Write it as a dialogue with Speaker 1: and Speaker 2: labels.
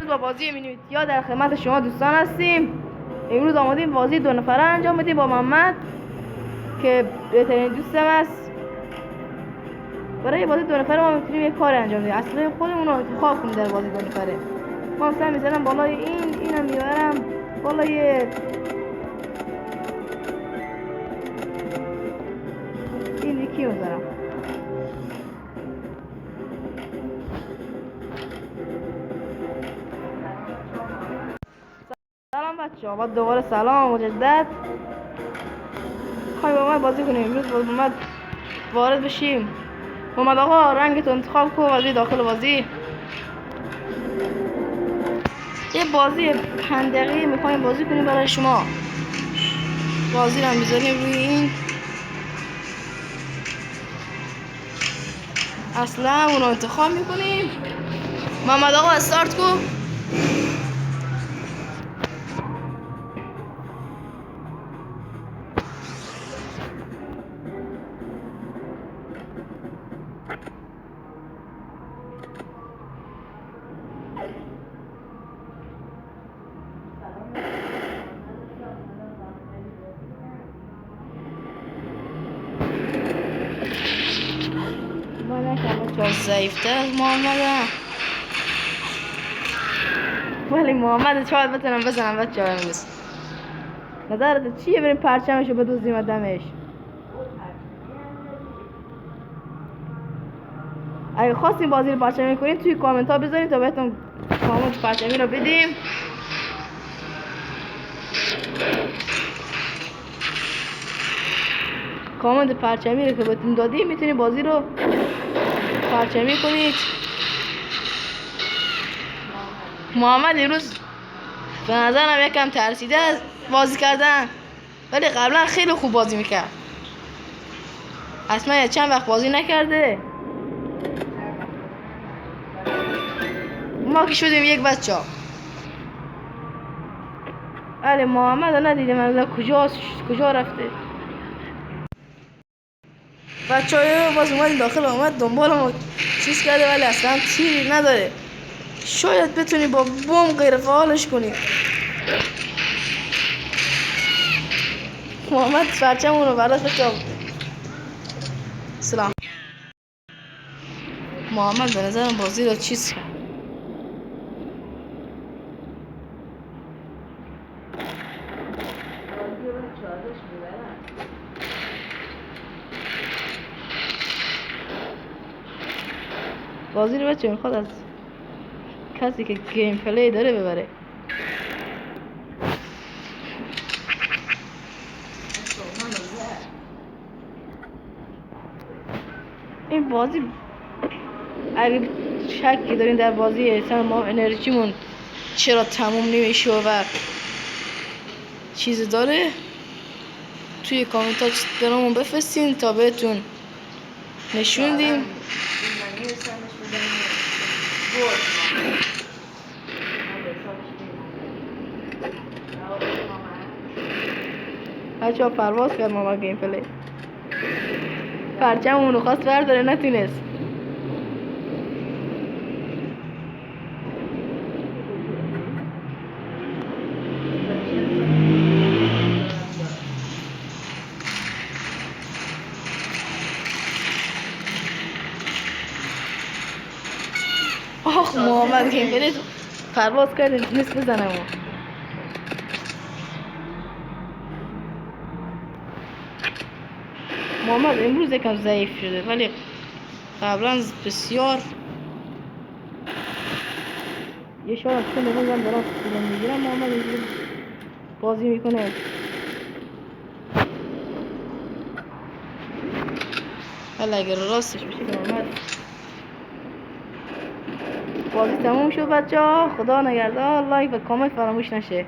Speaker 1: با بازی مینیوتیا در خدمت شما دوستان هستیم. امروز آمدیم بازی 2 نفره انجام بدیم با محمد که بهترین دوستم است. برای بازی 2 نفره ما میتونیم یک کار انجام بدیم، اسلحه خودمون رو انتخاب کنیم در بازی 2 نفره. ما مثلا میزنم بالای اینم میبرم بالای این یکی میزنم. سلام بچه ها، دوباره سلام مجدد. خواهی با من بازی کنیم. امروز با محمد وارد بشیم. محمد آقا رنگتو انتخاب کن و بیا داخل بازی. یه بازی 5 دقیقه میخوایم بازی کنیم برای شما. بازی رو میذاریم روی این اصلا اون رو انتخاب میکنیم. محمد آقا استارت کن. من نکنم ضعیفتر از محمد، ولی محمد شاید بتونم بزنم بچه ها. امروز نظرت چیه؟ بریم پرچمشو بدوزیم و دمش. اگه خواستیم بازی رو پرچمی کنید توی کامنت ها بذارید تا بهتون کامنت پرچمی رو بدیم. کامنت پرچمی رو که بهتون دادیم میتونید بازی رو پرچمی کنید. محمد امروز به نظرم یکم ترسیده از بازی کردن، ولی قبلا خیلی خوب بازی میکرد. اصلا چند وقت بازی نکرده. ما که شدیم یک بچه ها. ولی محمد رو ندیدم از کجا رفته. بچه های باز اومد داخل، آمد دنبال ما چیز کرده ولی اصلا تیری نداره. شاید بتونی با بوم غیر فعالش کنی. محمد پرچمون رو براش بچه. سلام. محمد به نظرم بازی رو چیز کرد. بازی رو بچه میخواد از کسی که گیم پلی داره ببره. این بازی اگه شکی دارین در بازی اصلا ما انرژیمون چرا تموم نمیشه و چیز داره، توی کامنت ها برامون بفرستین تا بهتون نشون دیم. بچه ها پرواز کرد ماما گیم پلی. پرچمون رو خواست برداره نتونست. آخ محمد گیم پلی پرواز کرد نیست بزنم. محمد امروز یکم ضعیف شده ولی قبلا بسیار. یه شاید چون نگم دارم فیلم میگیرم. محمد امروز بازی میکنه. حالا اگر راستش بشه محمد بازی تموم شد بچه ها. خدا نگهدار. لایک و کامنت فراموش نشه.